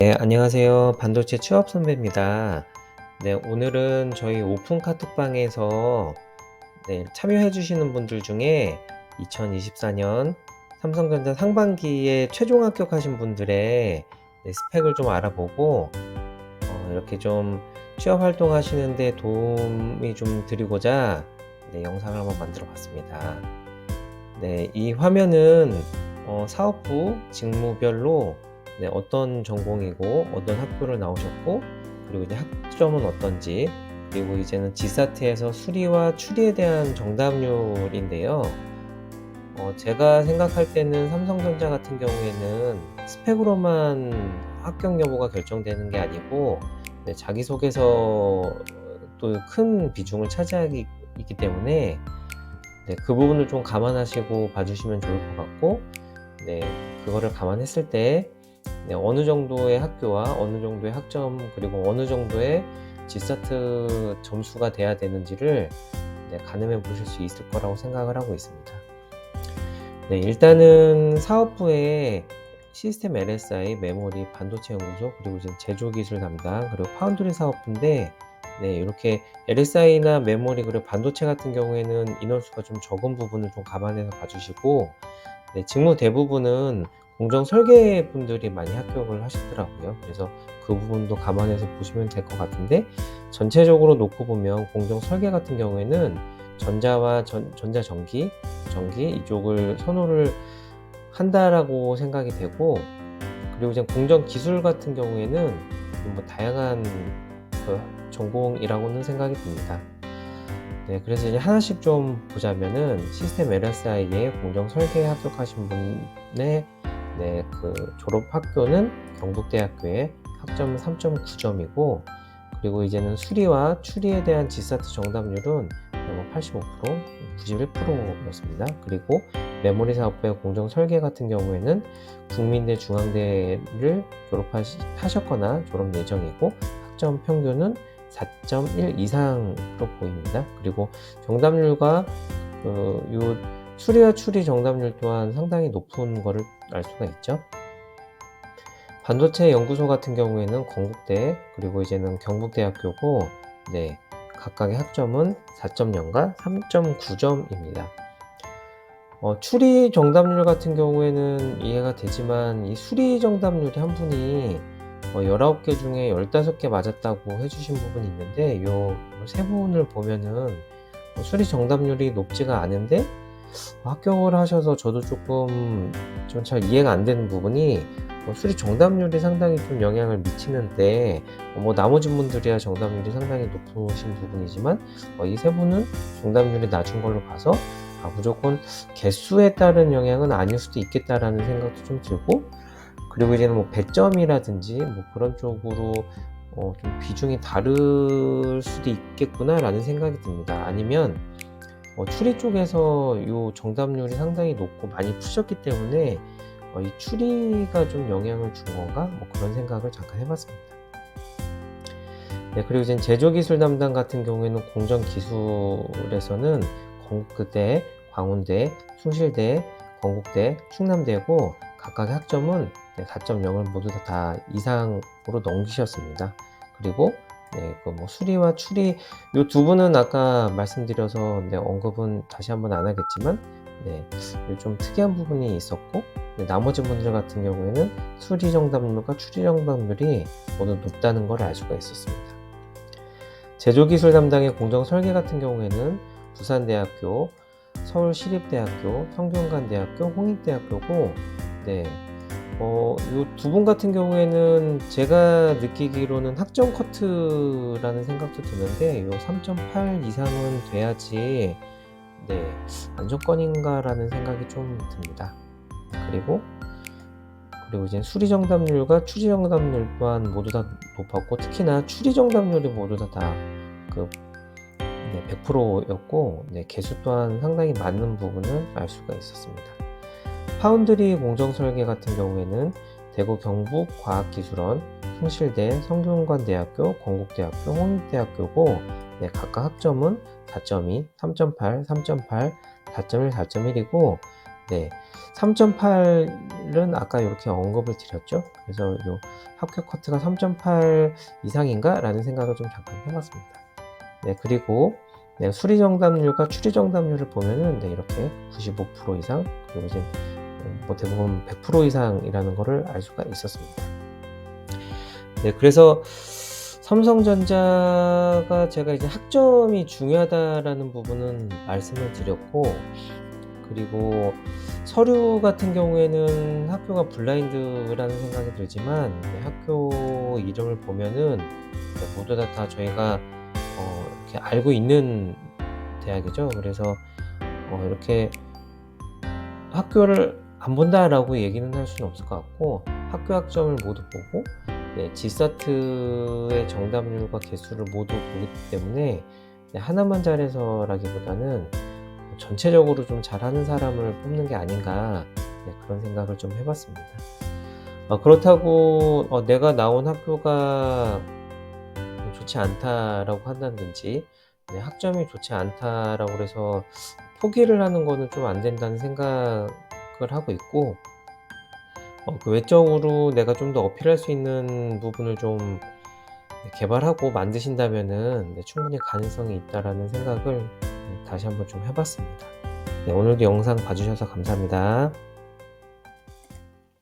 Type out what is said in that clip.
네, 안녕하세요. 반도체 취업 선배입니다. 네, 오늘은 저희 오픈 카톡방에서 참여해 주시는 분들 중에 2024년 삼성전자 상반기에 최종 합격하신 분들의 스펙을 좀 알아보고 이렇게 좀 취업 활동하시는데 도움이 좀 드리고자 영상을 한번 만들어 봤습니다. 이 화면은 사업부 직무별로 어떤 전공이고 어떤 학교를 나오셨고, 그리고 이제 학점은 어떤지, 그리고 이제는 지사트에서 수리와 추리에 대한 정답률인데요. 제가 생각할 때는 삼성전자 같은 경우에는 스펙으로만 합격 여부가 결정되는 게 아니고, 자기소개서 또 큰 비중을 차지하기 때문에 그 부분을 좀 감안하시고 봐주시면 좋을 것 같고, 네, 그거를 감안했을 때 어느 정도의 학교와 어느 정도의 학점, 그리고 어느 정도의 GSAT 점수가 돼야 되는지를 가늠해 보실 수 있을 거라고 생각을 하고 있습니다. 일단은 사업부에 시스템 LSI, 메모리, 반도체 연구소, 그리고 이제 제조기술 담당, 그리고 파운드리 사업부인데, 이렇게 LSI나 메모리, 그리고 반도체 같은 경우에는 인원수가 좀 적은 부분을 좀 감안해서 봐주시고, 직무 대부분은 공정 설계 분들이 많이 합격을 하시더라고요. 그래서 그 부분도 감안해서 보시면 될 것 같은데, 전체적으로 놓고 보면 공정 설계 같은 경우에는 전자와 전자전기, 전기 이쪽을 선호를 한다라고 생각이 되고, 그리고 이제 공정 기술 같은 경우에는 뭐 다양한 그 전공이라고는 생각이 듭니다. 그래서 이제 하나씩 좀 보자면은 시스템 LSI에 공정 설계에 합격하신 분의 그 졸업 학교는 경북대학교에 학점은 3.9점이고, 그리고 이제는 수리와 추리에 대한 GSAT 정답률은 85%, 91%였습니다. 그리고 메모리 사업부의 공정 설계 같은 경우에는 국민대 중앙대를 졸업하셨거나 졸업 예정이고, 학점 평균은 4.1 이상으로 보입니다. 그리고 정답률과 요 수리와 추리 정답률 또한 상당히 높은 거를 알 수가 있죠. 반도체 연구소 같은 경우에는 건국대, 그리고 이제는 경북대학교고, 각각의 학점은 4.0과 3.9점입니다. 추리 정답률 같은 경우에는 이해가 되지만, 이 수리 정답률이 한 분이 19개 중에 15개 맞았다고 해주신 부분이 있는데, 요 세 분을 보면은 수리 정답률이 높지가 않은데 합격을 하셔서 저도 조금 좀 잘 이해가 안 되는 부분이, 수리 정답률이 상당히 좀 영향을 미치는데, 나머지 분들이야 정답률이 상당히 높으신 부분이지만, 이 세 분은 정답률이 낮은 걸로 봐서 무조건 개수에 따른 영향은 아닐 수도 있겠다라는 생각도 좀 들고, 그리고 이제는 뭐 배점이라든지 뭐 그런 쪽으로 좀 비중이 다를 수도 있겠구나 라는 생각이 듭니다. 아니면 추리 쪽에서 요 정답률이 상당히 높고 많이 푸셨기 때문에 이 추리가 좀 영향을 준 건가? 뭐 그런 생각을 잠깐 해봤습니다. 그리고 이제 제조기술 담당 같은 경우에는 공정기술에서는 건국대, 광운대, 숭실대, 건국대, 충남대고, 각각의 학점은 4.0을 모두 다 이상으로 넘기셨습니다. 그리고 뭐 수리와 추리, 요 두 분은 아까 말씀드려서 언급은 다시 한번 안 하겠지만, 좀 특이한 부분이 있었고, 나머지 분들 같은 경우에는 수리 정답률과 추리 정답률이 모두 높다는 걸 알 수가 있었습니다. 제조기술 담당의 공정 설계 같은 경우에는 부산대학교, 서울시립대학교, 성균관대학교, 홍익대학교고, 요 두 분 같은 경우에는 제가 느끼기로는 학점 커트라는 생각도 드는데, 요 3.8 이상은 돼야지 안정권인가라는 생각이 좀 듭니다. 그리고 이제 수리 정답률과 추리 정답률 또한 모두 다 높았고, 특히나 추리 정답률이 모두 다 100%였고, 개수 또한 상당히 맞는 부분을 알 수가 있었습니다. 파운드리 공정설계 같은 경우에는 대구 경북과학기술원, 숭실대, 성균관대학교, 건국대학교, 홍익대학교고, 각각 학점은 4.2, 3.8, 3.8, 4.1, 4.1이고, 네. 3.8은 아까 요렇게 언급을 드렸죠. 그래서 요 '합격 커트가 3.8 이상인가?'라는 생각을 좀 잠깐 해 봤습니다. 네, 그리고 네, 수리 정답률과 추리 정답률을 보면은 네, 이렇게 95% 이상, 그리고 이제 뭐 대부분 100% 이상이라는 거를 알 수가 있었습니다. 네, 그래서 삼성전자가 제가 이제 학점이 중요하다라는 부분은 말씀을 드렸고, 그리고 서류 같은 경우에는 학교가 블라인드라는 생각이 들지만 학교 이름을 보면은 모두 다 저희가 이렇게 알고 있는 대학이죠. 그래서 이렇게 '학교를 안 본다.'라고 얘기는 할 수는 없을 것 같고, 학교 학점을 모두 보고 네, GSAT의 정답률과 개수를 모두 보기 때문에 네, 하나만 잘해서라기보다는 전체적으로 좀 잘하는 사람을 뽑는 게 아닌가, 네, 그런 생각을 좀 해 봤습니다. 그렇다고 내가 나온 학교가 좋지 않다라고 한다든지 네, 학점이 좋지 않다라고 그래서 포기를 하는 거는 좀 안 된다는 생각을 하고 있고, 그 외적으로 내가 좀 더 어필할 수 있는 부분을 좀 개발하고 만드신다면은 네, 충분히 가능성이 있다라는 생각을 다시 한번 좀 해 봤습니다. 네, 오늘도 영상 봐 주셔서 감사합니다.